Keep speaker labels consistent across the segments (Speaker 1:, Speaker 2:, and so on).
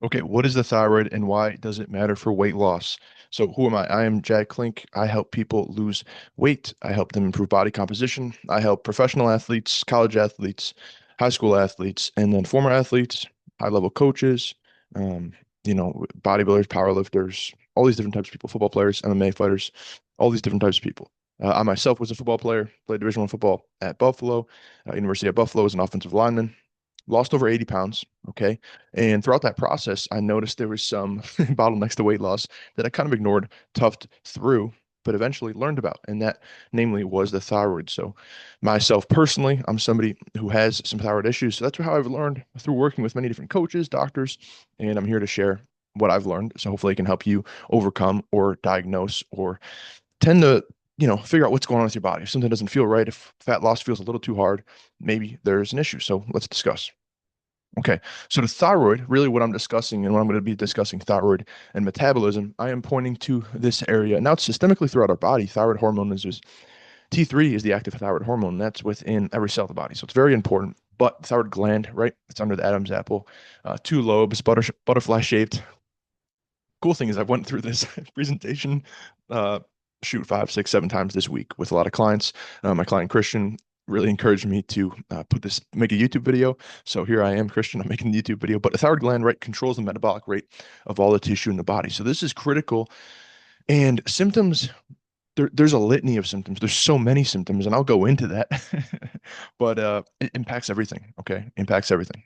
Speaker 1: Okay, what is the thyroid and why does it matter for weight loss? So, who am I? I am Jack Klink. I help people lose weight. I help them improve body composition. I help professional athletes, college athletes, high school athletes, and then former athletes, high-level coaches, um, bodybuilders, powerlifters, all these different types of people, football players, MMA fighters, all these different types of people. I myself was a football player, played Division I football at Buffalo, University of Buffalo as an offensive lineman, lost over 80 pounds. Okay. And throughout that process, I noticed there was some bottlenecks to weight loss that I kind of ignored, toughed through, but eventually learned about. And that, namely, was the thyroid. So, myself personally, I'm somebody who has some thyroid issues. So, that's how I've learned through working with many different coaches, doctors, and I'm here to share what I've learned. So, hopefully, I can help you overcome or diagnose or tend to figure out what's going on with your body. If something doesn't feel right, if fat loss feels a little too hard, maybe there's an issue. So let's discuss. Okay, so the thyroid, really what I'm discussing, and what I'm going to be discussing thyroid and metabolism, I am pointing to this area. Now, it's systemically throughout our body. Thyroid hormone is T3 is the active thyroid hormone. That's within every cell of the body. So it's very important. But thyroid gland, right? It's under the Adam's apple, two lobes, butterfly shaped. Cool thing is I went through this presentation, uh, shoot, 5, 6, 7 times this week with a lot of clients. My client Christian really encouraged me to make a YouTube video. So here I am, Christian. I'm making the YouTube video. But the thyroid gland, right, controls the metabolic rate of all the tissue in the body. So this is critical. And symptoms, there's a litany of symptoms. There's so many symptoms, and I'll go into that. But it impacts everything. Okay, impacts everything.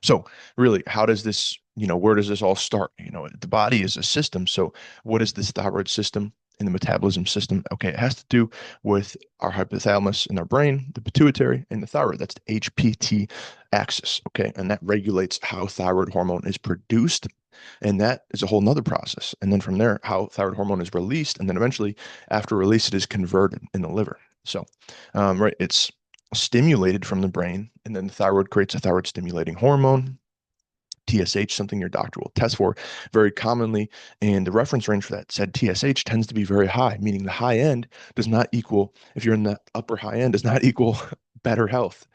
Speaker 1: So really, how does this, where does this all start? The body is a system. So what is this thyroid system in the metabolism system? Okay, it has to do with our hypothalamus in our brain, the pituitary, and the thyroid. That's the HPT axis. Okay, and that regulates how thyroid hormone is produced. And that is a whole nother process. And then from there, how thyroid hormone is released. And then eventually, after release, it is converted in the liver. So, right, it's stimulated from the brain, and then the thyroid creates a thyroid stimulating hormone, TSH, something your doctor will test for very commonly. And the reference range for that said TSH tends to be very high, meaning the high end does not equal, if you're in the upper high end, does not equal better health.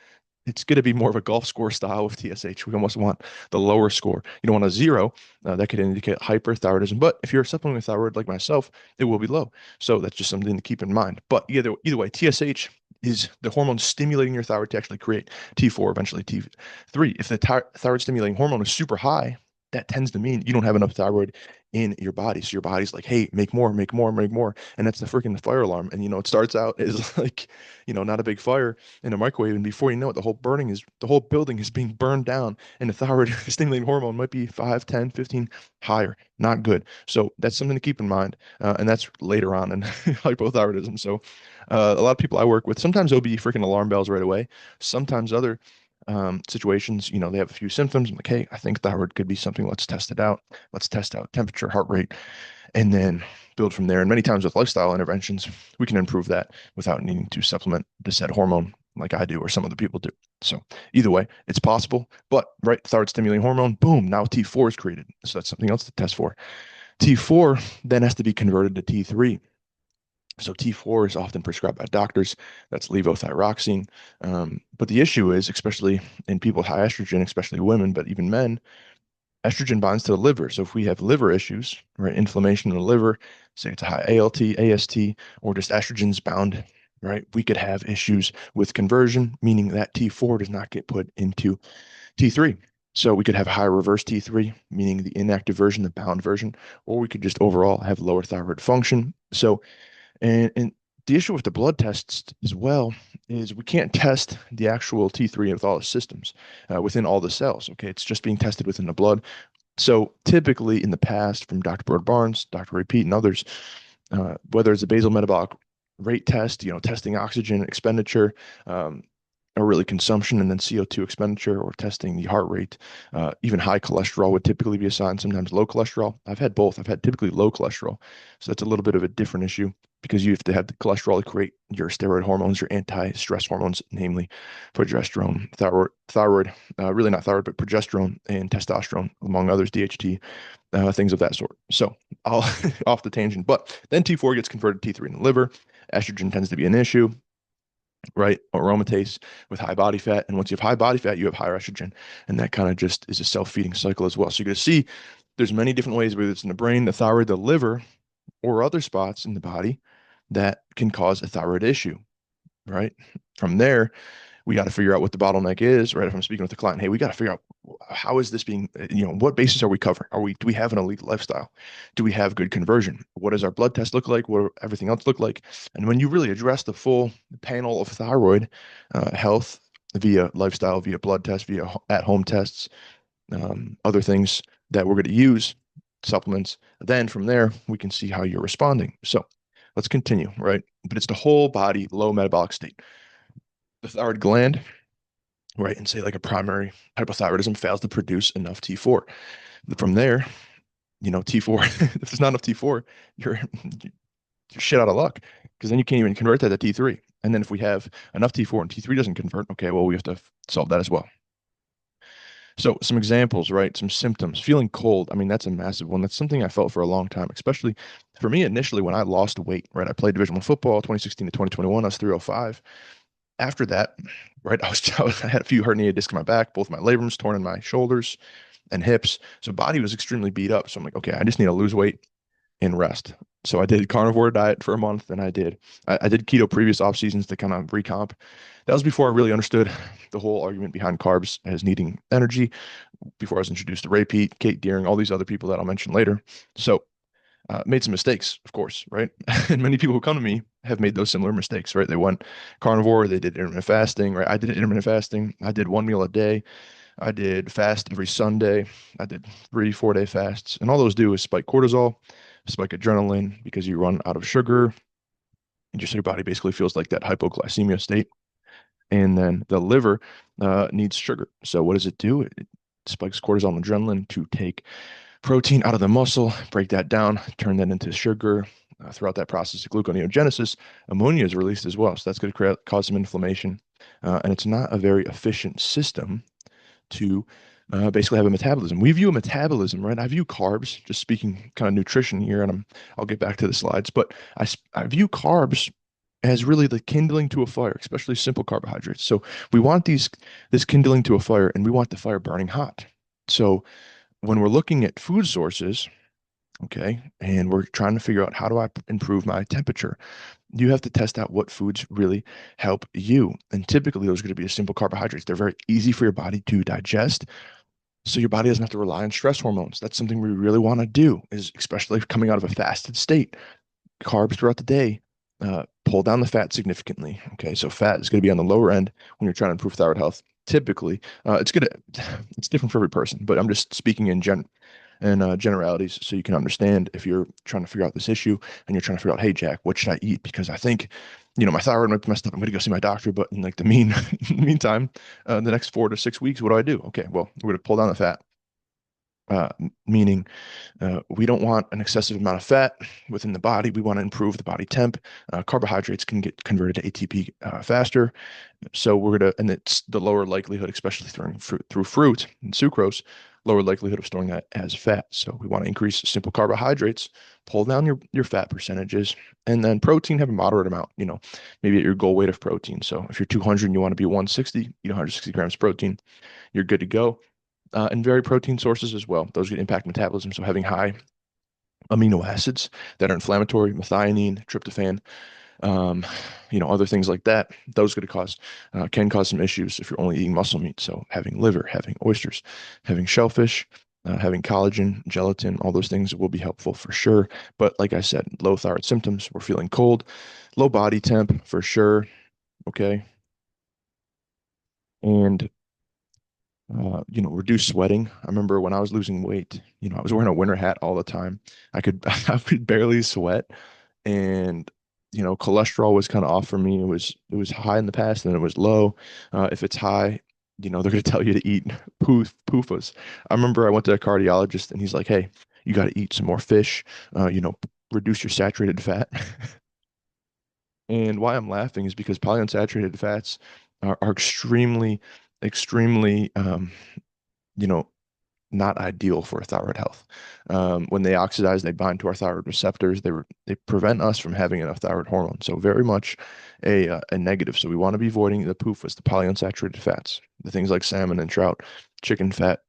Speaker 1: It's going to be more of a golf score style with TSH. We almost want the lower score. You don't want a zero. That could indicate hyperthyroidism. But if you're supplementing with thyroid like myself, it will be low. So that's just something to keep in mind. But either way, TSH is the hormone stimulating your thyroid to actually create T4, eventually T3. If the thyroid stimulating hormone is super high, that tends to mean you don't have enough thyroid in your body. So your body's like, hey, make more, make more, make more. And that's the freaking fire alarm. And, it starts out as like, not a big fire in a microwave, and before you know it, the whole building is being burned down, and the thyroid stimulating hormone might be 5, 10, 15 higher. Not good. So that's something to keep in mind, and that's later on in hypothyroidism. So a lot of people I work with, sometimes there'll be freaking alarm bells right away. Sometimes other situations, they have a few symptoms. I'm like, hey, I think thyroid could be something. Let's test it out. Let's test out temperature, heart rate, and then build from there. And many times with lifestyle interventions, we can improve that without needing to supplement the said hormone like I do or some other people do. So either way, it's possible. But right, thyroid stimulating hormone, boom, now T4 is created. So that's something else to test for. T4 then has to be converted to T3. So T4 is often prescribed by doctors. That's levothyroxine. But the issue is, especially in people with high estrogen, especially women, but even men, estrogen binds to the liver. So if we have liver issues, right, inflammation in the liver, say it's a high ALT, AST, or just estrogens bound, right, we could have issues with conversion, meaning that T4 does not get put into T3. So we could have high reverse T3, meaning the inactive version, the bound version, or we could just overall have lower thyroid function. So, and the issue with the blood tests as well is we can't test the actual T3 with all the systems within all the cells. Okay, it's just being tested within the blood. So typically in the past, from Dr. Bird Barnes, Dr. Ray Pete, and others, whether it's a basal metabolic rate test, testing oxygen expenditure, or really consumption, and then CO2 expenditure, or testing the heart rate, even high cholesterol would typically be assigned, sometimes low cholesterol. I've had both. I've had typically low cholesterol. So that's a little bit of a different issue because you have to have the cholesterol to create your steroid hormones, your anti-stress hormones, namely progesterone, thyroid, really not thyroid, but progesterone and testosterone, among others, DHT, things of that sort. So I'll off the tangent, but then T4 gets converted to T3 in the liver. Estrogen tends to be an issue. right? Aromatase with high body fat. And once you have high body fat, you have higher estrogen. And that kind of just is a self-feeding cycle as well. So you're going to see there's many different ways, whether it's in the brain, the thyroid, the liver, or other spots in the body that can cause a thyroid issue, right? From there, we got to figure out what the bottleneck is, right? If I'm speaking with the client, hey, we got to figure out how is this being, what basis are we covering? Do we have an elite lifestyle? Do we have good conversion? What does our blood test look like? What does everything else look like? And when you really address the full panel of thyroid health via lifestyle, via blood test, via at-home tests, other things that we're going to use, supplements, then from there, we can see how you're responding. So let's continue, right? But it's the whole body low metabolic state. The thyroid gland, right, and say like a primary hypothyroidism fails to produce enough T4. From there, T4, if there's not enough T4, you're, you're shit out of luck because then you can't even convert that to T3. And then if we have enough T4 and T3 doesn't convert, okay, well, we have to solve that as well. So some examples, right? Some symptoms. Feeling cold. I mean, that's a massive one. That's something I felt for a long time, especially for me initially when I lost weight, right? I played Division I football 2016 to 2021. I was 305. After that, right, I had a few herniated discs in my back, both my labrums torn in my shoulders and hips. So body was extremely beat up. So I'm like, okay, I just need to lose weight and rest. So I did carnivore diet for a month, and I did keto previous off seasons to kind of recomp. That was before I really understood the whole argument behind carbs as needing energy. Before I was introduced to Ray Peat, Kate Deering, all these other people that I'll mention later. So made some mistakes, of course, right? And many people who come to me have made those similar mistakes, right? They went carnivore, they did intermittent fasting, right? I did intermittent fasting. I did 1 meal a day. I did fast every Sunday. I did 3, 4 day fasts. And all those do is spike cortisol, spike adrenaline because you run out of sugar. And just your body basically feels like that hypoglycemia state. And then the liver needs sugar. So what does it do? It spikes cortisol and adrenaline to take protein out of the muscle, break that down, turn that into sugar. Throughout that process of gluconeogenesis, ammonia is released as well. So that's going to cause some inflammation. And it's not a very efficient system to basically have a metabolism. We view a metabolism, right? I view carbs, just speaking kind of nutrition here, and I'll get back to the slides, but I view carbs as really the kindling to a fire, especially simple carbohydrates. So we want this kindling to a fire, and we want the fire burning hot. So when we're looking at food sources, okay, and we're trying to figure out how do I improve my temperature, you have to test out what foods really help you. And typically, those are going to be simple carbohydrates. They're very easy for your body to digest. So your body doesn't have to rely on stress hormones. That's something we really want to do, is especially coming out of a fasted state. Carbs throughout the day pull down the fat significantly. Okay, so fat is going to be on the lower end when you're trying to improve thyroid health. Typically, it's different for every person, but I'm just speaking in generalities so you can understand if you're trying to figure out this issue and you're trying to figure out, hey, Jack, what should I eat? Because I think, my thyroid might be messed up. I'm going to go see my doctor. But in like the meantime, the next 4 to 6 weeks, what do I do? Okay, well, we're going to pull down the fat, meaning we don't want an excessive amount of fat within the body. We want to improve the body temp. Carbohydrates can get converted to ATP faster. So and it's the lower likelihood, especially through fruit and sucrose, lower likelihood of storing that as fat. So we want to increase simple carbohydrates, pull down your fat percentages, and then protein have a moderate amount, maybe at your goal weight of protein. So if you're 200 and you want to be 160, eat 160 grams of protein, you're good to go. And varied protein sources as well. Those can impact metabolism. So having high amino acids that are inflammatory, methionine, tryptophan, um, other things like that, those can cause some issues if you're only eating muscle meat. So having liver, having oysters, having shellfish, having collagen, gelatin, all those things will be helpful for sure. But like I said, low thyroid symptoms, we're feeling cold, low body temp for sure. Okay. And reduce sweating. I remember when I was losing weight, I was wearing a winter hat all the time. I could barely sweat, and cholesterol was kind of off for me. It was high in the past, and then it was low. If it's high, they're going to tell you to eat PUFAs. I remember I went to a cardiologist, and he's like, "Hey, you got to eat some more fish. Reduce your saturated fat." And why I'm laughing is because polyunsaturated fats are extremely, extremely, you know, not ideal for thyroid health. When they oxidize, they bind to our thyroid receptors. They prevent us from having enough thyroid hormone. So very much a negative. So we want to be avoiding the PUFAs, the polyunsaturated fats, the things like salmon and trout, chicken fat,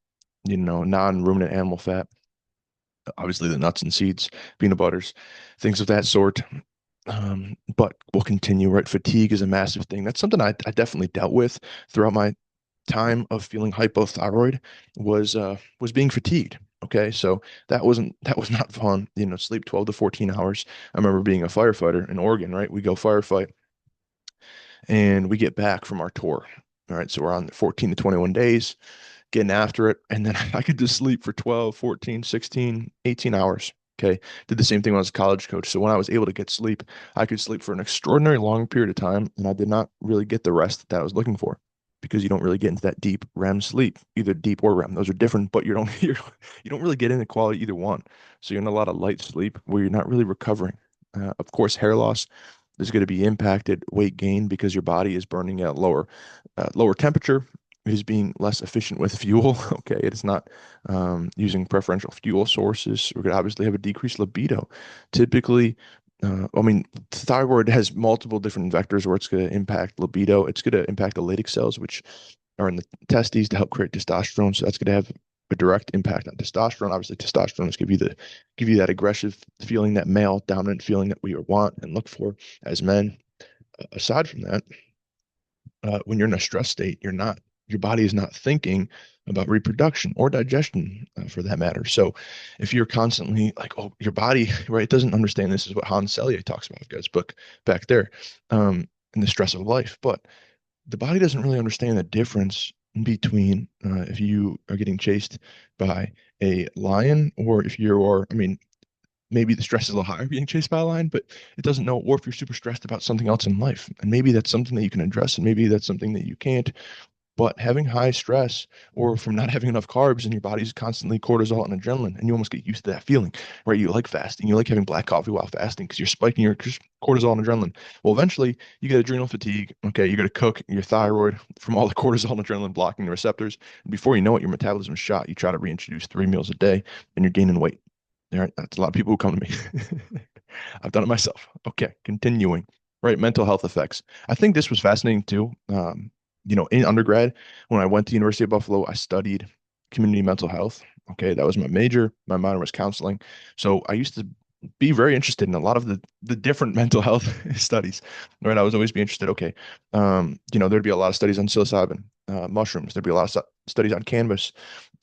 Speaker 1: non-ruminant animal fat, obviously the nuts and seeds, peanut butters, things of that sort. But we'll continue, right? Fatigue is a massive thing. That's something I definitely dealt with throughout my time of feeling hypothyroid was being fatigued. Okay, so that was not fun. Sleep 12 to 14 hours. I remember being a firefighter in Oregon, right? We go firefight and we get back from our tour. All right, so we're on 14 to 21 days, getting after it. And then I could just sleep for 12, 14, 16, 18 hours. Okay. Did the same thing when I was a college coach. So when I was able to get sleep, I could sleep for an extraordinary long period of time. And I did not really get the rest that I was looking for because you don't really get into that deep REM sleep, either deep or REM. Those are different, but you don't really get into quality either one. So you're in a lot of light sleep where you're not really recovering. Of course, hair loss is going to be impacted, weight gain because your body is burning at lower temperature, is being less efficient with fuel. Okay, it is not using preferential fuel sources. We're going to obviously have a decreased libido. Typically, I mean, thyroid has multiple different vectors where it's going to impact libido. It's going to impact the Leydig cells, which are in the testes to help create testosterone. So that's going to have a direct impact on testosterone. Obviously, testosterone is give you that aggressive feeling, that male dominant feeling that we want and look for as men. Aside from that, when you're in a stress state, your body is not thinking about reproduction or digestion for that matter. So if you're constantly like, oh, your body, right, doesn't understand this is what Hans Selye talks about, guy's book back there, in the stress of life. But the body doesn't really understand the difference between if you are getting chased by a lion or if you are, I mean, maybe the stress is a little higher being chased by a lion, but it doesn't know, or if you're super stressed about something else in life. And maybe that's something that you can address, and maybe that's something that you can't. But having high stress or from not having enough carbs and your body's constantly cortisol and adrenaline, and you almost get used to that feeling, right? You like fasting, you like having black coffee while fasting because you're spiking your cortisol and adrenaline. Well, eventually you get adrenal fatigue. Okay, you're going to cook your thyroid from all the cortisol and adrenaline blocking the receptors. And before you know it, your metabolism is shot. You try to reintroduce 3 meals a day and you're gaining weight. All right, that's a lot of people who come to me. I've done it myself. Okay, continuing. Right, mental health effects. I think this was fascinating too. In undergrad, when I went to University of Buffalo, I studied community mental health. Okay, that was my major. My minor was counseling. So I used to be very interested in a lot of the different mental health studies. Right, I was always be interested. Okay, there'd be a lot of studies on psilocybin, mushrooms. There'd be a lot of studies on cannabis,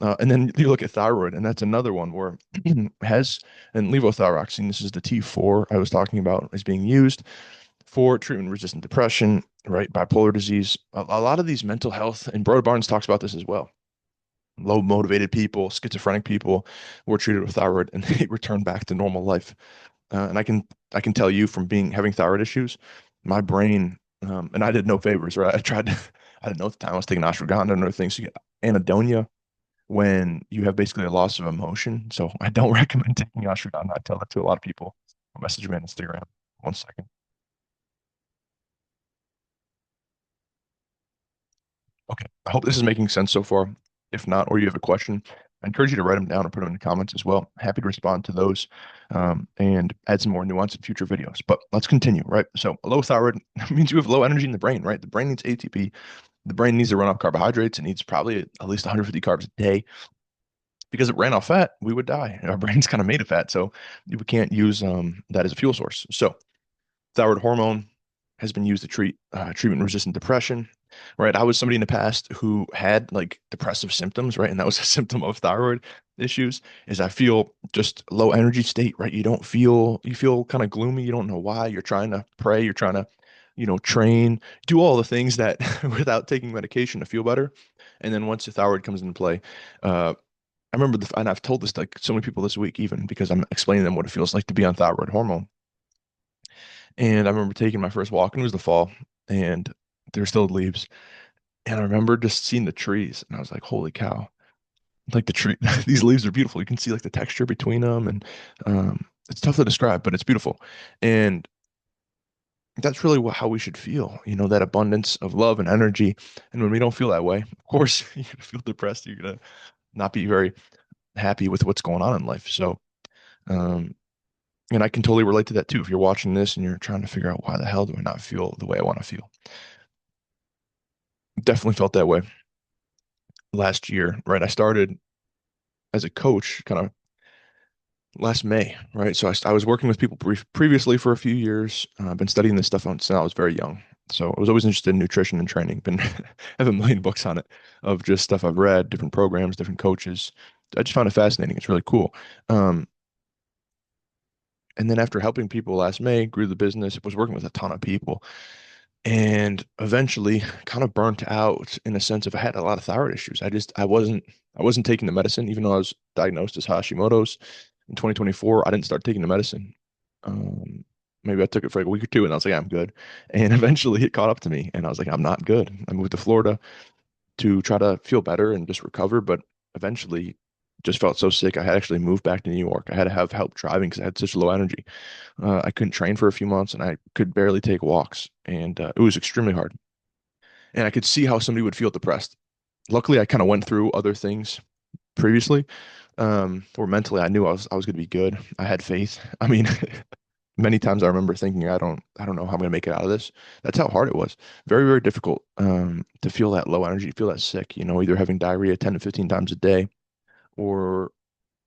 Speaker 1: and then you look at thyroid, and that's another one where has and levothyroxine. This is the T4 I was talking about is being used for treatment-resistant depression, right? Bipolar disease. A lot of these mental health, and Broad Barnes talks about this as well. Low motivated people, schizophrenic people were treated with thyroid and they return back to normal life. And I can tell you from having thyroid issues, my brain, and I did no favors, right? I didn't know at the time I was taking ashwagandha and other things. You get anhedonia when you have basically a loss of emotion. So I don't recommend taking ashwagandha. I tell that to a lot of people. I'll message me on Instagram. 1 second. Okay. I hope this is making sense so far. If not, or you have a question, I encourage you to write them down or put them in the comments as well. Happy to respond to those and add some more nuance in future videos. But let's continue, right? So low thyroid means you have low energy in the brain, right? The brain needs ATP. The brain needs to run off carbohydrates. It needs probably at least 150 carbs a day. Because it ran off fat, we would die. Our brain's kind of made of fat, so we can't use that as a fuel source. So thyroid hormone has been used to treat treatment-resistant depression, right? I was somebody in the past who had like depressive symptoms, right? And that was a symptom of thyroid issues, is I feel just low energy state, right? You feel kind of gloomy. You don't know why. You're trying to pray. You're trying to, train, do all the things that without taking medication to feel better. And then once the thyroid comes into play, I remember and I've told this to like so many people this week, even because I'm explaining them what it feels like to be on thyroid hormone. And I remember taking my first walk, and it was the fall, and there's still leaves. And I remember just seeing the trees, and I was like, "Holy cow!" Like the tree, these leaves are beautiful. You can see like the texture between them, and it's tough to describe, but it's beautiful. And that's really how we should feel, that abundance of love and energy. And when we don't feel that way, of course, you're gonna feel depressed. You're gonna not be very happy with what's going on in life. So, um, and I can totally relate to that too. If you're watching this and you're trying to figure out why the hell do I not feel the way I want to feel, definitely felt that way last year, right? I started as a coach kind of last May, right? So I was working with people previously for a few years. I've been studying this stuff since I was very young. So I was always interested in nutrition and training. Been have a million books on it of just stuff I've read, different programs, different coaches. I just found it fascinating. It's really cool. Um, and then after helping people last May, grew the business, was working with a ton of people, and eventually kind of burnt out in a sense of I had a lot of thyroid issues. I wasn't taking the medicine, even though I was diagnosed as Hashimoto's in 2024. I didn't start taking the medicine. Um, Maybe I took it for like a week or two, and I was like, I'm good. And eventually, it caught up to me, and I was like, I'm not good. I moved to Florida to try to feel better and just recover, but eventually, just felt so sick. I had actually moved back to New York. I had to have help driving because I had such low energy. I couldn't train for a few months, and I could barely take walks, and it was extremely hard. And I could see how somebody would feel depressed. Luckily, I kind of went through other things previously, where mentally I knew I was going to be good. I had faith. I mean, many times I remember thinking, I don't know how I'm going to make it out of this. That's how hard it was. Very, very difficult, to feel that low energy, feel that sick. Either having diarrhea 10 to 15 times a day, or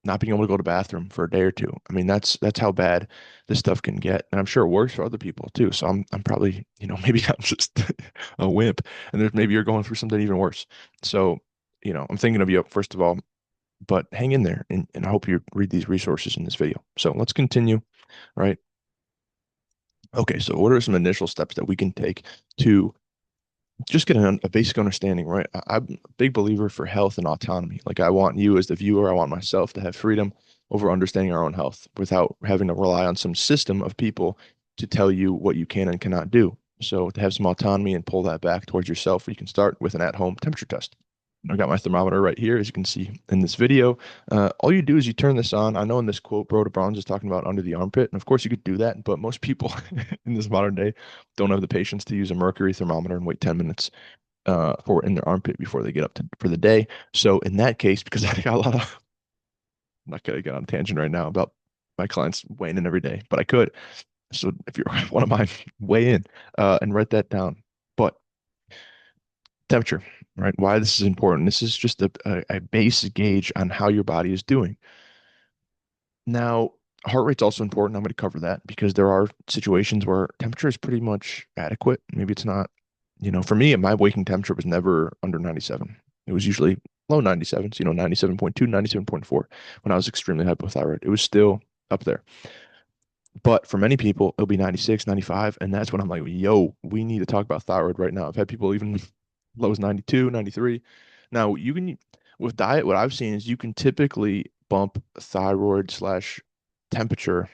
Speaker 1: not being able to go to the bathroom for a day or two. I mean, that's how bad this stuff can get, and I'm sure it works for other people too. So I'm probably, maybe I'm just a wimp, and there's maybe you're going through something even worse. So, I'm thinking of you first of all, but hang in there, and I hope you read these resources in this video. So let's continue, right? Okay, so what are some initial steps that we can take to just get a basic understanding, right? I'm a big believer for health and autonomy. Like I want you as the viewer, I want myself to have freedom over understanding our own health without having to rely on some system of people to tell you what you can and cannot do. So to have some autonomy and pull that back towards yourself, you can start with an at-home temperature test. I got my thermometer right here, as you can see in this video. All you do is you turn this on. I know in this quote, Bro to Bronze is talking about under the armpit, and of course you could do that, but most people in this modern day don't have the patience to use a mercury thermometer and wait 10 minutes for in their armpit before they get up for the day. So in that case, because I got a lot of, I'm not gonna get on a tangent right now about my clients weighing in every day, but I could. So if you're one of mine, weigh in and write that down. But temperature, right? Why this is important. This is just a base gauge on how your body is doing. Now, heart rate's also important. I'm going to cover that because there are situations where temperature is pretty much adequate. Maybe it's not, for me, my waking temperature was never under 97. It was usually low 97s, 97.2, 97.4 when I was extremely hypothyroid. It was still up there. But for many people, it'll be 96, 95, and that's when I'm like, yo, we need to talk about thyroid right now. I've had people even low as 92, 93. Now, with diet, what I've seen is you can typically bump thyroid slash temperature.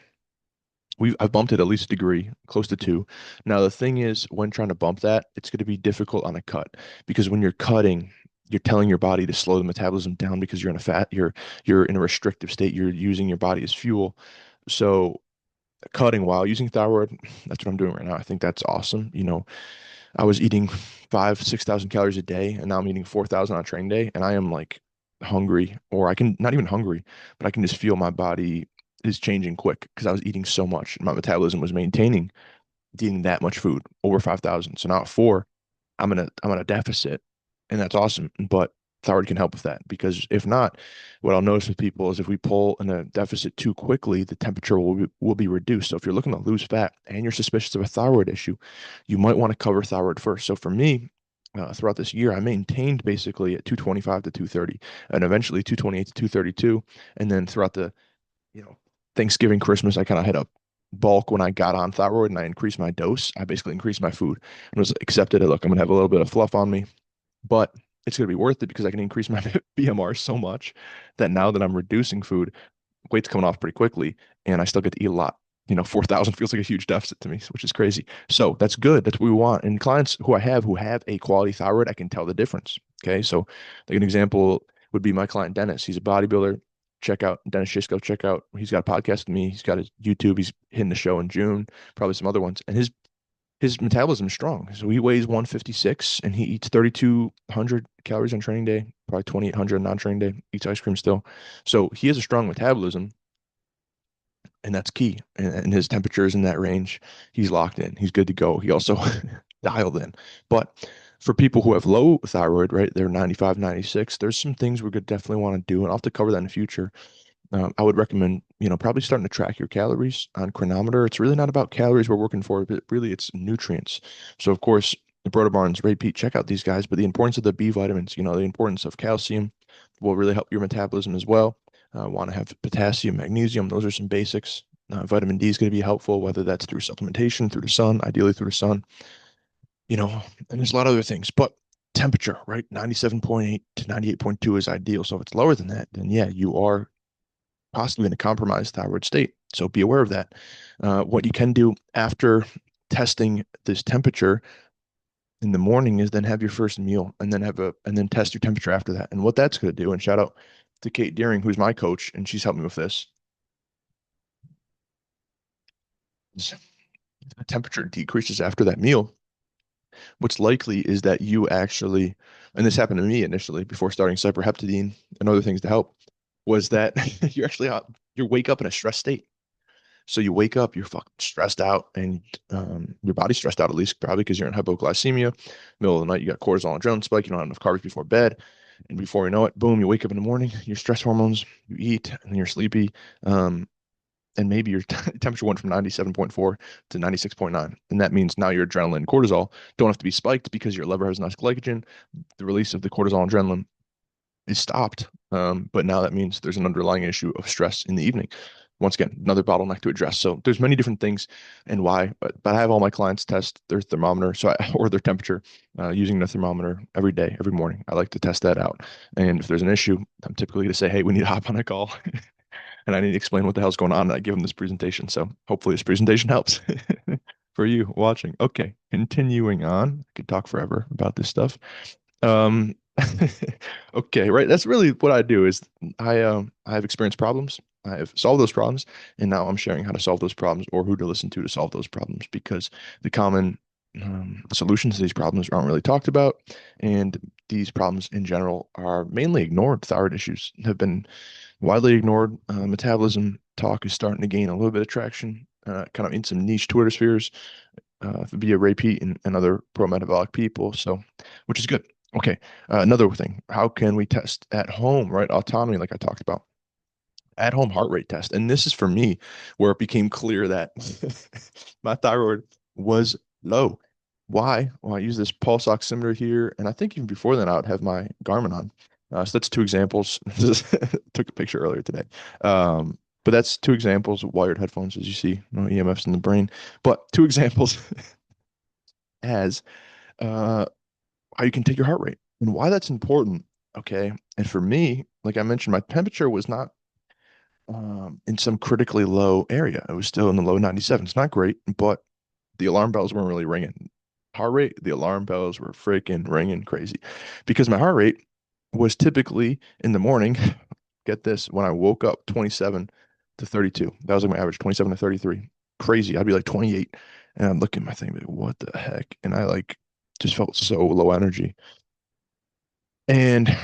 Speaker 1: I've bumped it at least a degree, close to two. Now, the thing is, when trying to bump that, it's going to be difficult on a cut because when you're cutting, you're telling your body to slow the metabolism down because you're in a restrictive state. You're using your body as fuel. So cutting while using thyroid, that's what I'm doing right now. I think that's awesome. I was eating 6,000 calories a day, and now I'm eating 4,000 on a training day, and I am like hungry, or I can not even hungry, but I can just feel my body is changing quick because I was eating so much. My metabolism was maintaining eating that much food, over 5,000. So now at four, I'm in a deficit, and that's awesome. But thyroid can help with that because if not, what I'll notice with people is if we pull in a deficit too quickly, the temperature will be reduced. So if you're looking to lose fat and you're suspicious of a thyroid issue, you might want to cover thyroid first. So for me, throughout this year, I maintained basically at 225 to 230, and eventually 228 to 232, and then throughout the you know Thanksgiving, Christmas, I kind of hit a bulk when I got on thyroid and I increased my dose. I basically increased my food and was accepted. Look, I'm gonna have a little bit of fluff on me, but it's going to be worth it because I can increase my BMR so much that now that I'm reducing food, weight's coming off pretty quickly and I still get to eat a lot. 4,000 feels like a huge deficit to me, which is crazy. So that's good. That's what we want. And clients who have a quality thyroid, I can tell the difference. Okay. So like an example would be my client, Dennis. He's a bodybuilder. Check out Dennis Shisco. Check out, he's got a podcast with me. He's got his YouTube. He's hitting the show in June, probably some other ones. And his his metabolism is strong. So he weighs 156 and he eats 3,200 calories on training day, probably 2,800 on non-training day, eats ice cream still. So he has a strong metabolism, and that's key. And his temperature is in that range. He's locked in. He's good to go. He also dialed in. But for people who have low thyroid, right, they're 95, 96, there's some things we're going to definitely want to do. And I'll have to cover that in the future. I would recommend, probably starting to track your calories on Chronometer. It's really not about calories we're working for, but really it's nutrients. So, of course, the Broda Barnes, Ray Pete, check out these guys, but the importance of the B vitamins, the importance of calcium will really help your metabolism as well. Want to have potassium, magnesium. Those are some basics. Vitamin D is going to be helpful, whether that's through supplementation, through the sun, ideally through the sun, and there's a lot of other things. But temperature, right? 97.8 to 98.2 is ideal. So if it's lower than that, then yeah, you are possibly in a compromised thyroid state. So be aware of that. What you can do after testing this temperature in the morning is then have your first meal and then test your temperature after that. And what that's going to do, and shout out to Kate Deering, who's my coach, and she's helped me with this. The temperature decreases after that meal. What's likely is that you actually, and this happened to me initially before starting cyperheptadine and other things to help, was that you're actually you wake up in a stress state. So you wake up, you're fucking stressed out, and your body's stressed out at least probably because you're in hypoglycemia. Middle of the night, you got cortisol and adrenaline spike. You don't have enough carbs before bed, and before you know it, boom, you wake up in the morning. Your stress hormones, you eat, and you're sleepy. Um, and maybe your temperature went from 97.4 to 96.9, and that means now your adrenaline and cortisol don't have to be spiked because your liver has enough glycogen. The release of the cortisol and adrenaline is stopped. But now that means there's an underlying issue of stress in the evening. Once again, another bottleneck to address. So there's many different things and why, but I have all my clients test their thermometer, or their temperature, using the thermometer every day, every morning. I like to test that out. And if there's an issue, I'm typically going to say, hey, we need to hop on a call and I need to explain what the hell's going on. And I give them this presentation. So hopefully this presentation helps for you watching. Okay, continuing on. I could talk forever about this stuff. Um, okay, right. That's really what I do is I have experienced problems. I have solved those problems, and now I'm sharing how to solve those problems or who to listen to solve those problems because the common solutions to these problems aren't really talked about, and these problems in general are mainly ignored. Thyroid issues have been widely ignored. Metabolism talk is starting to gain a little bit of traction, kind of in some niche Twitter spheres, via Ray Pete and other pro-metabolic people. So, which is good. Okay. Another thing, how can we test at home, right? Autonomy, like I talked about, at home heart rate test. And this is for me where it became clear that my thyroid was low. Why? Well, I use this pulse oximeter here. And I think even before then, I would have my Garmin on. So that's two examples. Took a picture earlier today. But that's two examples of wired headphones, as you see, no EMFs in the brain. But two examples as how you can take your heart rate and why that's important. Okay. And for me, like I mentioned, my temperature was not in some critically low area. It was still in the low 97s. Not great, but the alarm bells weren't really ringing. Heart rate, the alarm bells were freaking ringing crazy because my heart rate was typically in the morning. Get this, when I woke up 27 to 32. That was like my average, 27 to 33. Crazy. I'd be like 28 and I'd look at my thing like, what the heck? And I like just felt so low energy. And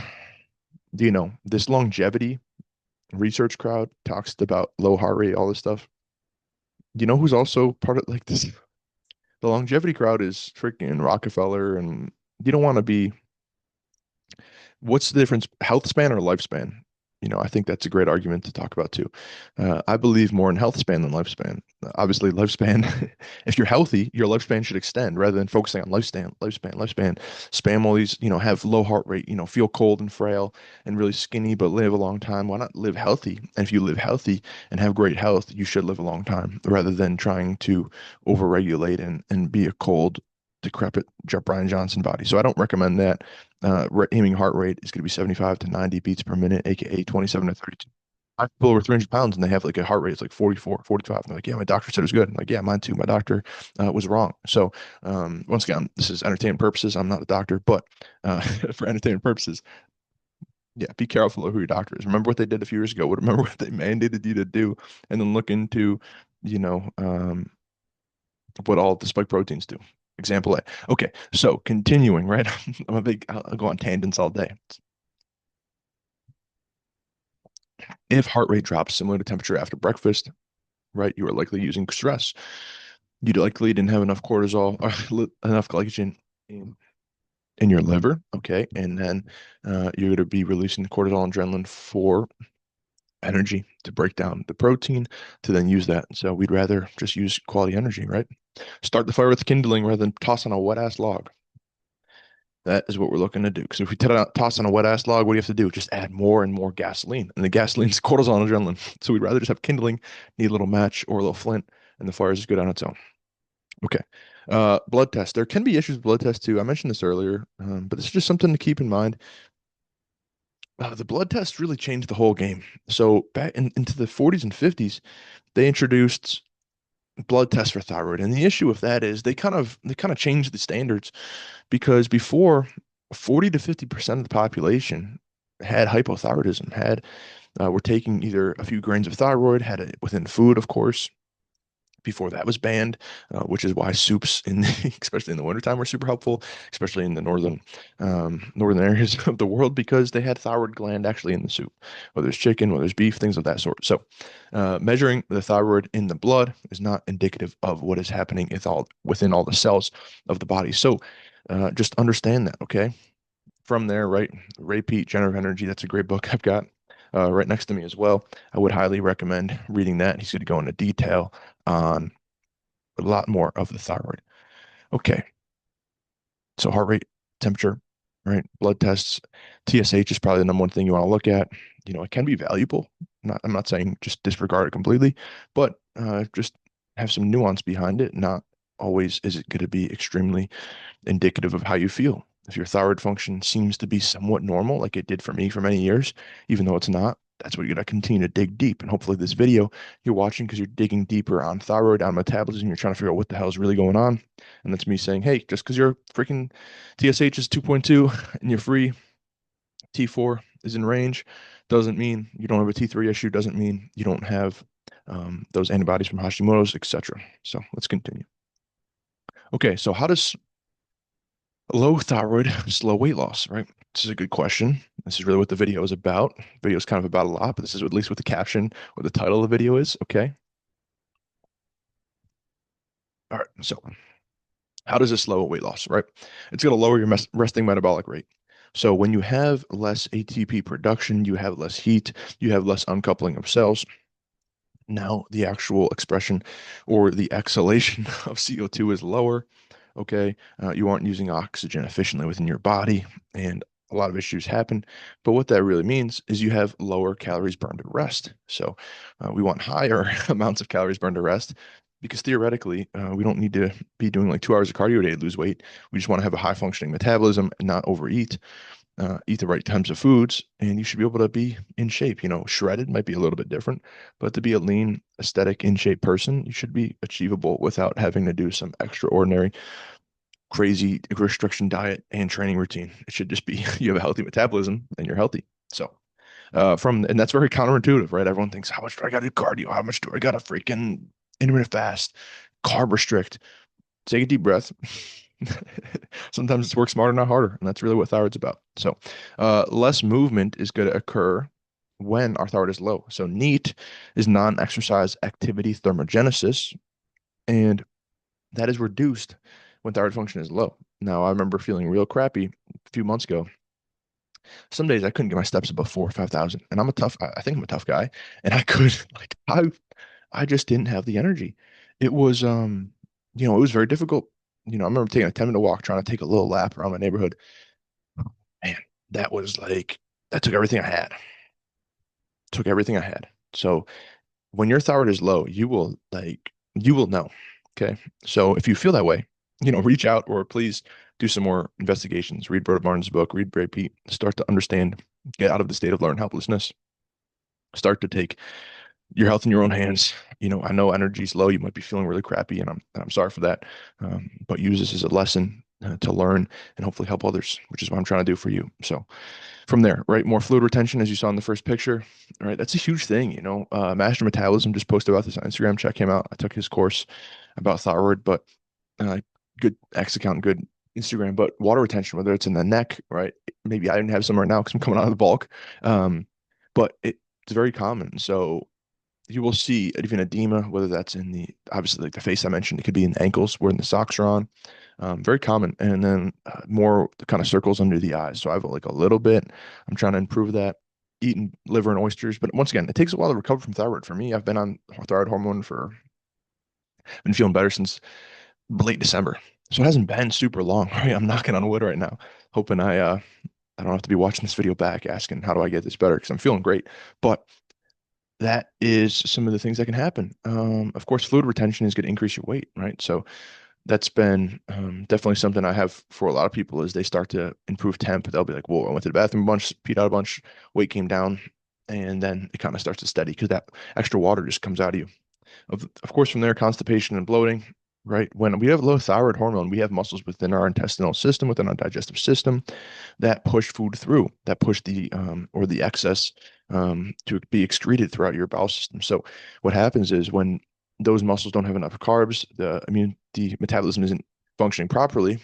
Speaker 1: this longevity research crowd talks about low heart rate, all this stuff. You know who's also part of like this? The longevity crowd is freaking Rockefeller, and you don't want to be. What's the difference, health span or lifespan? I think that's a great argument to talk about too. I believe more in health span than lifespan. Obviously, lifespan, if you're healthy, your lifespan should extend rather than focusing on lifespan. Spam all these, have low heart rate, feel cold and frail and really skinny, but live a long time. Why not live healthy? And if you live healthy and have great health, you should live a long time rather than trying to overregulate and be a cold, decrepit Brian Johnson body. So I don't recommend that. Aiming heart rate is going to be 75 to 90 beats per minute, aka 27 to 32. I have people over 300 pounds and they have like a heart rate it's like 44, 45. And they're like, yeah, my doctor said it was good. I'm like, yeah, mine too. My doctor was wrong. So once again, this is entertainment purposes. I'm not a doctor, but for entertainment purposes, yeah, be careful of who your doctor is. Remember what they did a few years ago. Remember what they mandated you to do, and then look into, you know, um, what all the spike proteins do. Example A. Okay, so continuing, right? I'll go on tangents all day. If heart rate drops similar to temperature after breakfast, right, you are likely using stress. You likely didn't have enough cortisol or enough glycogen in, in your liver, okay, and then you're going to be releasing the cortisol and adrenaline for energy to break down the protein to then use that. So we'd rather just use quality energy, right? Start the fire with kindling rather than toss on a wet ass log. That is what we're looking to do. Because if we toss on a wet ass log, what do you have to do? Just add more and more gasoline. And the gasoline is cortisol and adrenaline. So we'd rather just have kindling, need a little match or a little flint, and the fire is good on its own. Okay. Blood test. There can be issues with blood tests too. I mentioned this earlier, but this is just something to keep in mind. The blood test really changed the whole game. So back into the 40s and 50s, they introduced blood tests for thyroid, and the issue with that is they kind of changed the standards because before 40 to 50% of the population had hypothyroidism, were taking either a few grains of thyroid, had it within food, of course, before that was banned, which is why soups especially in the wintertime were super helpful, especially in the northern areas of the world, because they had thyroid gland actually in the soup, whether it's chicken, whether it's beef, things of that sort. So measuring the thyroid in the blood is not indicative of what is happening within all the cells of the body. So just understand that, okay? From there, right? Ray Peat, Generative Energy, that's a great book I've got right next to me as well. I would highly recommend reading that. He's going to go into detail on a lot more of the thyroid. Okay, so heart rate, temperature, right? Blood tests, TSH is probably the number one thing you want to look at. It can be valuable. I'm not saying just disregard it completely, but just have some nuance behind it. Not always is it going to be extremely indicative of how you feel. If your thyroid function seems to be somewhat normal, like it did for me for many years, even though it's not, that's what you're going to continue to dig deep. And hopefully, this video you're watching because you're digging deeper on thyroid, on metabolism, you're trying to figure out what the hell is really going on. And that's me saying, hey, just because your freaking TSH is 2.2 and you're free, T4 is in range, doesn't mean you don't have a T3 issue, doesn't mean you don't have those antibodies from Hashimoto's, etc. So let's continue. Okay, so how does low thyroid, slow weight loss, right? This is a good question. This is really what the video is about. The video is kind of about a lot, but this is at least what the caption or the title of the video is. Okay. All right. So how does this slow weight loss, right? It's going to lower your resting metabolic rate. So when you have less ATP production, you have less heat, you have less uncoupling of cells. Now the actual expression or the exhalation of CO2 is lower. Okay. You aren't using oxygen efficiently within your body, and a lot of issues happen. But what that really means is you have lower calories burned at rest. So we want higher amounts of calories burned at rest because theoretically, we don't need to be doing like 2 hours of cardio a day to lose weight. We just want to have a high functioning metabolism and not overeat, eat the right types of foods, and you should be able to be in shape. Shredded might be a little bit different, but to be a lean, aesthetic, in shape person, you should be achievable without having to do some extraordinary, crazy restriction diet and training routine. It should just be you have a healthy metabolism and you're healthy. So, and that's very counterintuitive, right? Everyone thinks, how much do I got to do cardio? How much do I got to freaking intermittent fast, carb restrict? Take a deep breath. Sometimes it's work smarter, not harder. And that's really what thyroid's about. So, less movement is going to occur when our thyroid is low. So, NEAT is non-exercise activity thermogenesis, and that is reduced when thyroid function is low. Now, I remember feeling real crappy a few months ago. Some days I couldn't get my steps above 4 or 5,000, and I think I'm a tough guy, and I could like I just didn't have the energy. It was it was very difficult. I remember taking a 10-minute walk, trying to take a little lap around my neighborhood. Man, that was like that took everything I had. Took everything I had. So when your thyroid is low, you will know. Okay. So if you feel that way, reach out or please do some more investigations. Read Broda Martin's book, read Ray Peat, start to understand, get out of the state of learned helplessness, start to take your health in your own hands. I know energy's low. You might be feeling really crappy, and I'm sorry for that. But use this as a lesson to learn and hopefully help others, which is what I'm trying to do for you. So from there, right, more fluid retention, as you saw in the first picture, right, that's a huge thing, you know. Master Metabolism just posted about this on Instagram. Check him out. I took his course about thyroid, but uh, good X account, good Instagram. But water retention, whether it's in the neck, right, maybe I didn't have some right now because I'm coming out of the bulk, um, but it's very common. So you will see even edema, whether that's in the, obviously like the face I mentioned, it could be in the ankles where the socks are on. Very common. And then more the kind of circles under the eyes. So I have like a little bit. I'm trying to improve that. Eating liver and oysters, but once again, it takes a while to recover from thyroid. For me, I've been on thyroid hormone for, been feeling better since late December. So it hasn't been super long, right? I'm knocking on wood right now, hoping I don't have to be watching this video back asking how do I get this better because I'm feeling great. But that is some of the things that can happen. Of course, fluid retention is going to increase your weight, right? So that's been definitely something I have for a lot of people as they start to improve temp. They'll be like, whoa, I went to the bathroom a bunch, peed out a bunch, weight came down, and then it kind of starts to steady because that extra water just comes out of you. Of course, from there, constipation and bloating, right? When we have low thyroid hormone, we have muscles within our intestinal system, within our digestive system that push food through, that push the or the excess to be excreted throughout your bowel system. So what happens is when those muscles don't have enough carbs, the metabolism isn't functioning properly,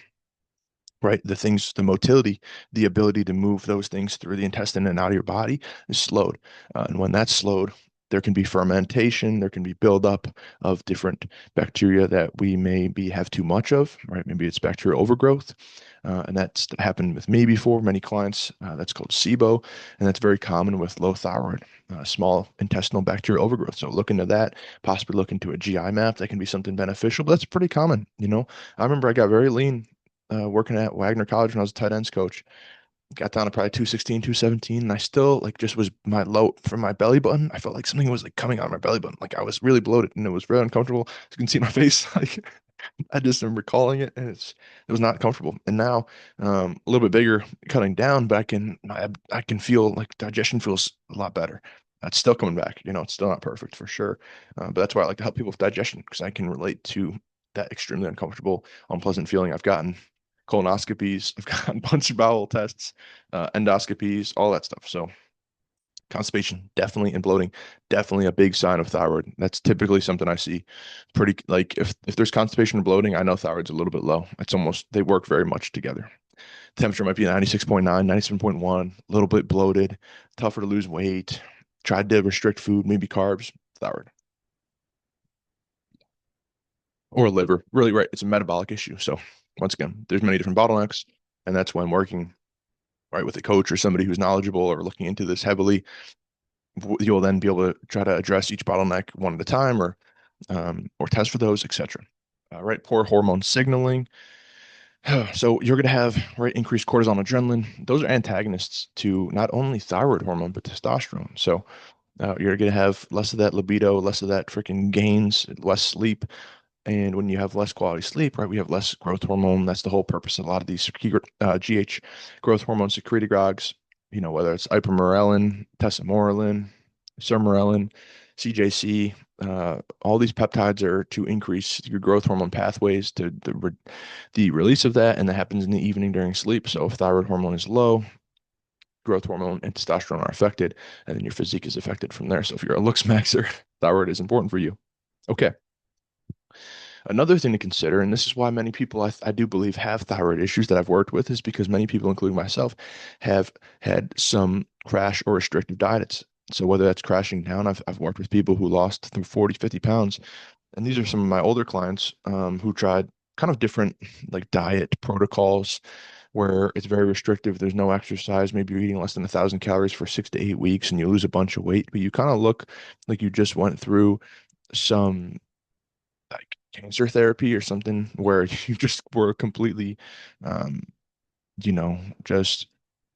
Speaker 1: right? The things, the motility, the ability to move those things through the intestine and out of your body is slowed. And when that's slowed, there can be fermentation, there can be buildup of different bacteria that we maybe have too much of, right? Maybe it's bacterial overgrowth. And that's happened with me before, many clients. That's called SIBO, and that's very common with low thyroid, small intestinal bacterial overgrowth. So look into that, possibly look into a GI map. That can be something beneficial, but that's pretty common. You know, I remember I got very lean working at Wagner College when I was a tight ends coach. Got down to probably 216, 217, and I still like just was my low from my belly button. I felt like something was like coming out of my belly button. Like I was really bloated and it was very uncomfortable. As you can see my face, like I just remember calling it and it was not comfortable. And now a little bit bigger, cutting down, but I can feel like digestion feels a lot better. It's still coming back, you know, it's still not perfect for sure. But that's why I like to help people with digestion because I can relate to that extremely uncomfortable, unpleasant feeling. I've gotten colonoscopies, I've gotten a bunch of bowel tests, endoscopies, all that stuff. So constipation, definitely, and bloating, definitely a big sign of thyroid. That's typically something I see pretty like if there's constipation and bloating, I know thyroid's a little bit low. It's almost they work very much together. Temperature might be 96.9, 97.1, a little bit bloated, tougher to lose weight, tried to restrict food, maybe carbs, thyroid. Or liver. Really, right. It's a metabolic issue. So once again, there's many different bottlenecks, and that's when working right with a coach or somebody who's knowledgeable or looking into this heavily, you'll then be able to try to address each bottleneck one at a time or test for those, etc. Right, poor hormone signaling. So you're going to have right increased cortisol and adrenaline. Those are antagonists to not only thyroid hormone but testosterone. So you're going to have less of that libido, less of that freaking gains, less sleep. And when you have less quality sleep, right, we have less growth hormone. That's the whole purpose of a lot of these GH growth hormone secretagogues, you know, whether it's ipamorelin, tesamorelin, sermorelin, CJC, all these peptides are to increase your growth hormone pathways to the release of that. And that happens in the evening during sleep. So if thyroid hormone is low, growth hormone and testosterone are affected, and then your physique is affected from there. So if you're a looks maxer, thyroid is important for you. Okay. Another thing to consider, and this is why many people I do believe have thyroid issues that I've worked with, is because many people, including myself, have had some crash or restrictive diets. So whether that's crashing down, I've worked with people who lost through 40, 50 pounds. And these are some of my older clients who tried kind of different like diet protocols where it's very restrictive. There's no exercise. Maybe you're eating less than 1,000 calories for 6 to 8 weeks and you lose a bunch of weight, but you kind of look like you just went through some like cancer therapy or something where you just were completely, um, just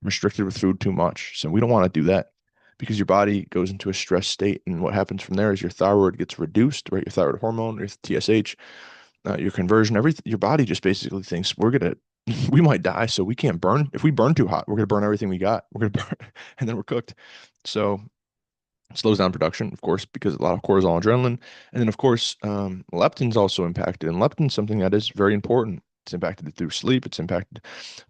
Speaker 1: restricted with food too much. So we don't want to do that because your body goes into a stress state. And what happens from there is your thyroid gets reduced, right? Your thyroid hormone, your TSH, your conversion, everything, your body just basically thinks we might die. So we can't burn. If we burn too hot, we're going to burn everything we got. We're going to burn and then we're cooked. So slows down production, of course, because a lot of cortisol and adrenaline. And then, of course, leptin's also impacted. And leptin's something that is very important. It's impacted through sleep. It's impacted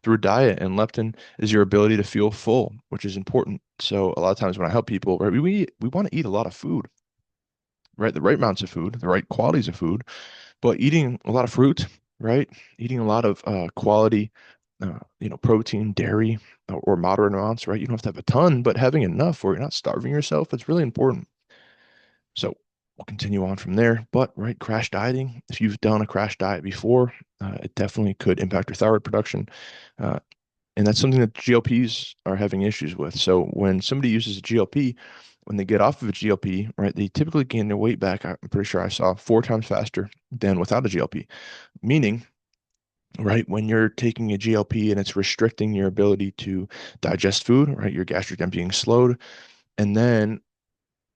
Speaker 1: through diet. And leptin is your ability to feel full, which is important. So a lot of times when I help people, right, we want to eat a lot of food, right? The right amounts of food, the right qualities of food, but eating a lot of fruit, right? Eating a lot of quality, protein, dairy, or moderate amounts, right? You don't have to have a ton, but having enough where you're not starving yourself, it's really important. So we'll continue on from there. But, right, crash dieting, if you've done a crash diet before, it definitely could impact your thyroid production. Uh, and that's something that GLPs are having issues with. So when somebody uses a GLP, when they get off of a GLP, right, they typically gain their weight back. I'm pretty sure I saw 4 times faster than without a GLP. Meaning, right, when you're taking a GLP and it's restricting your ability to digest food, right, your gastric emptying slowed, and then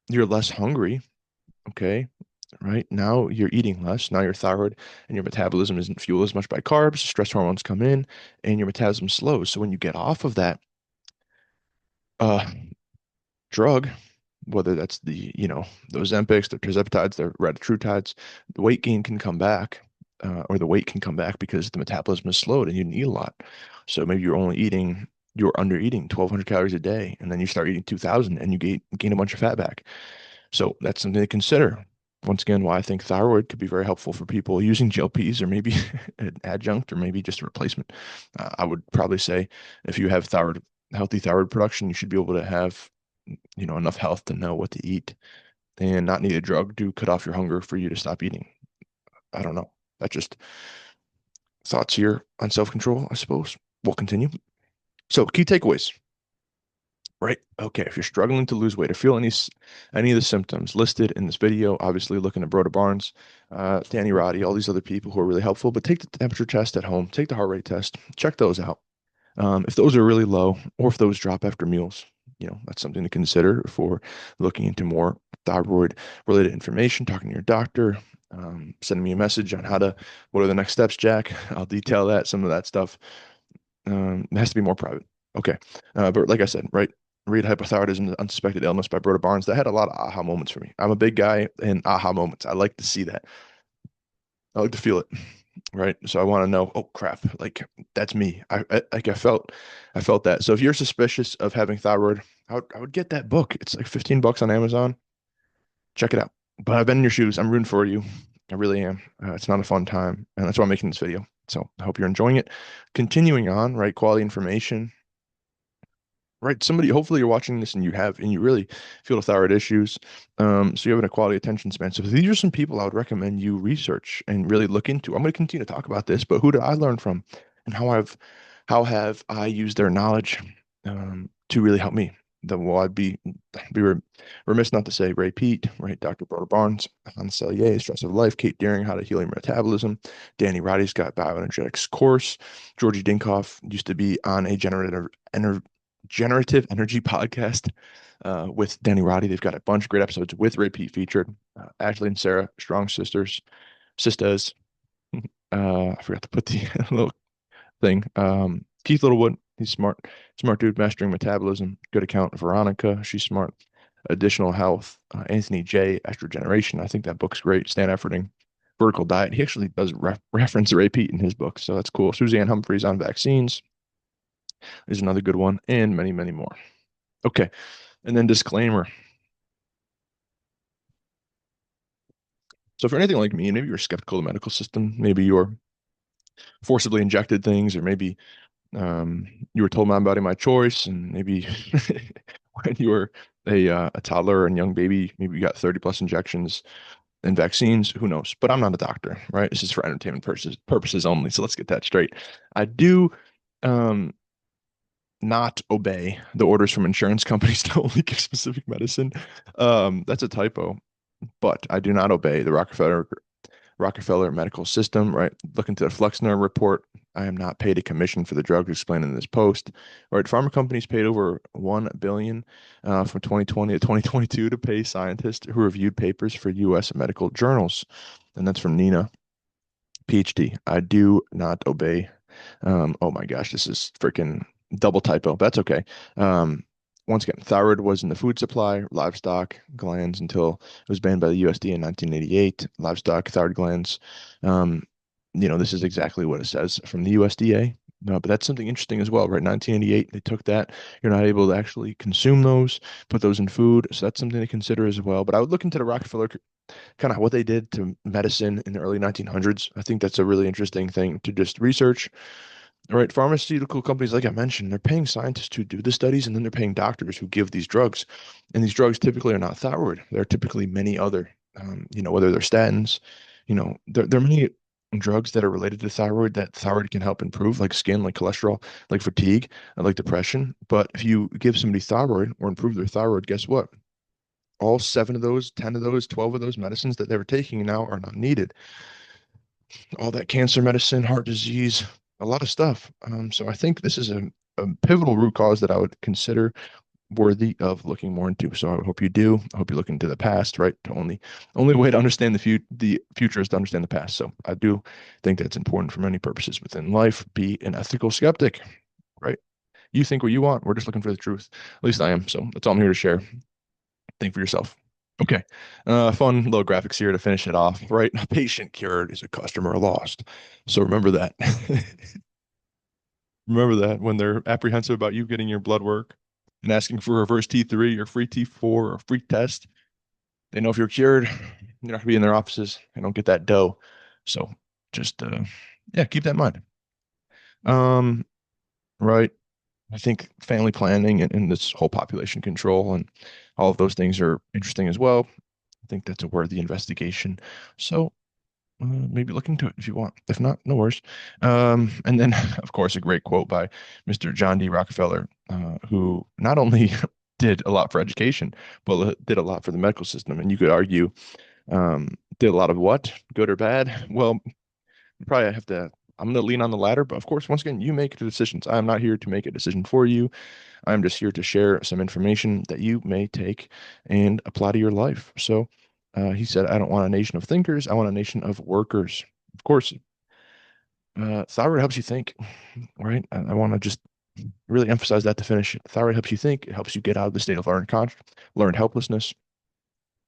Speaker 1: you're less hungry, okay, right? Now you're eating less. Now your thyroid and your metabolism isn't fueled as much by carbs. Stress hormones come in and your metabolism slows. So when you get off of that uh, drug, whether that's the Ozempics, the tirzepatides, the retatrutides, the weight gain can come back, or the weight can come back because the metabolism is slowed and you didn't eat a lot. So maybe you're under eating 1,200 calories a day, and then you start eating 2,000 and you gain a bunch of fat back. So that's something to consider. Once again, why I think thyroid could be very helpful for people using GLPs or maybe an adjunct or maybe just a replacement. I would probably say if you have healthy thyroid production, you should be able to have, enough health to know what to eat and not need a drug to cut off your hunger for you to stop eating. I don't know. That's just thoughts here on self-control, I suppose. We'll continue. So key takeaways. Right. Okay. If you're struggling to lose weight or feel any of the symptoms listed in this video, obviously looking at Broda Barnes, Danny Roddy, all these other people who are really helpful, but take the temperature test at home, take the heart rate test, check those out. If those are really low or if those drop after meals, that's something to consider for looking into more thyroid related information, talking to your doctor, sending me a message on what are the next steps, Jack? I'll detail some of that stuff. It has to be more private. Okay. But like I said, right, read Hypothyroidism, the Unsuspected Illness by Broda Barnes. That had a lot of aha moments for me. I'm a big guy in aha moments. I like to see that. I like to feel it, right? So I want to know, oh crap, like that's me. I felt that. So if you're suspicious of having thyroid, I would get that book. It's like 15 bucks on Amazon. Check it out. But I've been in your shoes. I'm rooting for you. I really am. It's not a fun time, and that's why I'm making this video. So I hope you're enjoying it. Continuing on, right? Quality information, right? Hopefully you're watching this and you really feel the thyroid issues. So you have a quality attention span. So these are some people I would recommend you research and really look into. I'm going to continue to talk about this, but who did I learn from and how have I used their knowledge, to really help me? I'd be remiss not to say Ray Pete, right? Dr. Broda Barnes, Hans Selye, Stress of Life, Kate Deering, How to Heal Your Metabolism, Danny Roddy's got Bioenergetics course, Georgie Dinkoff used to be on a generative energy podcast with Danny Roddy. They've got a bunch of great episodes with Ray Pete featured. Ashley and Sarah, strong sisters. I forgot to put the little thing. Keith Littlewood, he's smart dude, mastering metabolism. Good account. Veronica, she's smart. Additional health. Anthony J, Estrogeneration. I think that book's great. Stan Efferding, Vertical Diet. He actually does reference Ray Pete in his book, so that's cool. Suzanne Humphreys on vaccines is another good one, and many, many more. Okay. And then disclaimer. So if you're anything like me, maybe you're skeptical of the medical system, maybe you're forcibly injected things, or maybe you were told my body, my choice, and maybe when you were a toddler and young baby, maybe you got 30 plus injections and vaccines, who knows? But I'm not a doctor, right? This is for entertainment purposes only. So let's get that straight. I do um, not obey the orders from insurance companies to only give specific medicine. That's a typo, but I do not obey the Rockefeller medical system, right? Look into the Flexner report. I am not paid a commission for the drugs explained in this post. Right, pharma companies paid over 1 billion from 2020 to 2022 to pay scientists who reviewed papers for U.S. medical journals, and that's from Nina, PhD. I do not obey. Oh my gosh, this is freaking double typo. That's okay. Once again, thyroid was in the food supply, livestock glands until it was banned by the USDA in 1988. Livestock thyroid glands this is exactly what it says from the USDA. But that's something interesting as well, right? 1988, they took that. You're not able to actually consume those, put those in food. So that's something to consider as well. But I would look into the Rockefeller, kind of what they did to medicine in the early 1900s. I think that's a really interesting thing to just research. All right, pharmaceutical companies, like I mentioned, they're paying scientists to do the studies, and then they're paying doctors who give these drugs. And these drugs typically are not thyroid. They're typically many other, whether they're statins, there are many drugs that are related to thyroid that thyroid can help improve, like skin, like cholesterol, like fatigue, and like depression. But if you give somebody thyroid or improve their thyroid, guess what? All seven of those, 10 of those, 12 of those medicines that they were taking now are not needed. All that cancer medicine, heart disease, a lot of stuff. So I think this is a pivotal root cause that I would consider worthy of looking more into. So I hope you do. I hope you look into the past, right? The only way to understand the future is to understand the past. So I do think that's important for many purposes within life. Be an ethical skeptic, right? You think what you want. We're just looking for the truth. At least I am. So that's all I'm here to share. Think for yourself. Okay. Fun little graphics here to finish it off, right? A patient cured is a customer lost. So remember that. Remember that when they're apprehensive about you getting your blood work and asking for reverse T3 or free T4 or free test, they know if you're cured, you're not going to be in their offices and don't get that dough. So just, yeah, keep that in mind. Um, right. I think family planning and this whole population control and all of those things are interesting as well. I think that's a worthy investigation. So maybe look into it if you want. If not, no worries. And then, of course, a great quote by Mr. John D. Rockefeller, who not only did a lot for education, but did a lot for the medical system. And you could argue, did a lot of what, good or bad? Well, probably I have to. I'm going to lean on the latter, but of course, once again, you make the decisions. I'm not here to make a decision for you. I'm just here to share some information that you may take and apply to your life. So he said, I don't want a nation of thinkers. I want a nation of workers. Of course, thyroid helps you think, right? I want to just really emphasize that to finish. Thyroid helps you think. It helps you get out of the state of learned helplessness.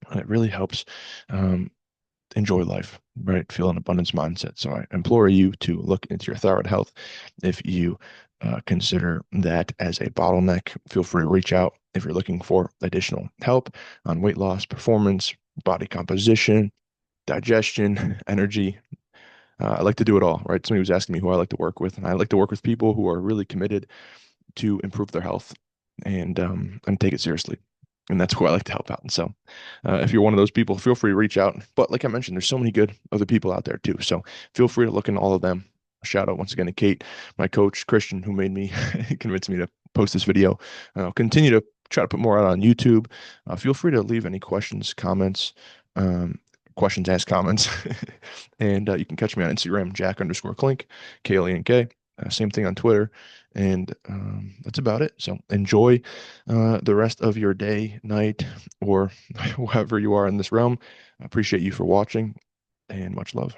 Speaker 1: And it really helps um, enjoy life, right? Feel an abundance mindset. So I implore you to look into your thyroid health. If you consider that as a bottleneck, feel free to reach out if you're looking for additional help on weight loss, performance, body composition, digestion, energy. I like to do it all, right? Somebody was asking me who I like to work with, and I like to work with people who are really committed to improve their health and take it seriously. And that's who I like to help out. And so, if you're one of those people, feel free to reach out. But like I mentioned, there's so many good other people out there too. So feel free to look into all of them. Shout out once again to Kate, my coach, Christian, who made me convince me to post this video. I'll continue to try to put more out on YouTube. Feel free to leave any questions, comments, um, questions, ask comments. And you can catch me on Instagram, Jack_Klink, KLENK. Same thing on Twitter. And that's about it. So enjoy the rest of your day, night, or wherever you are in this realm. I appreciate you for watching and much love.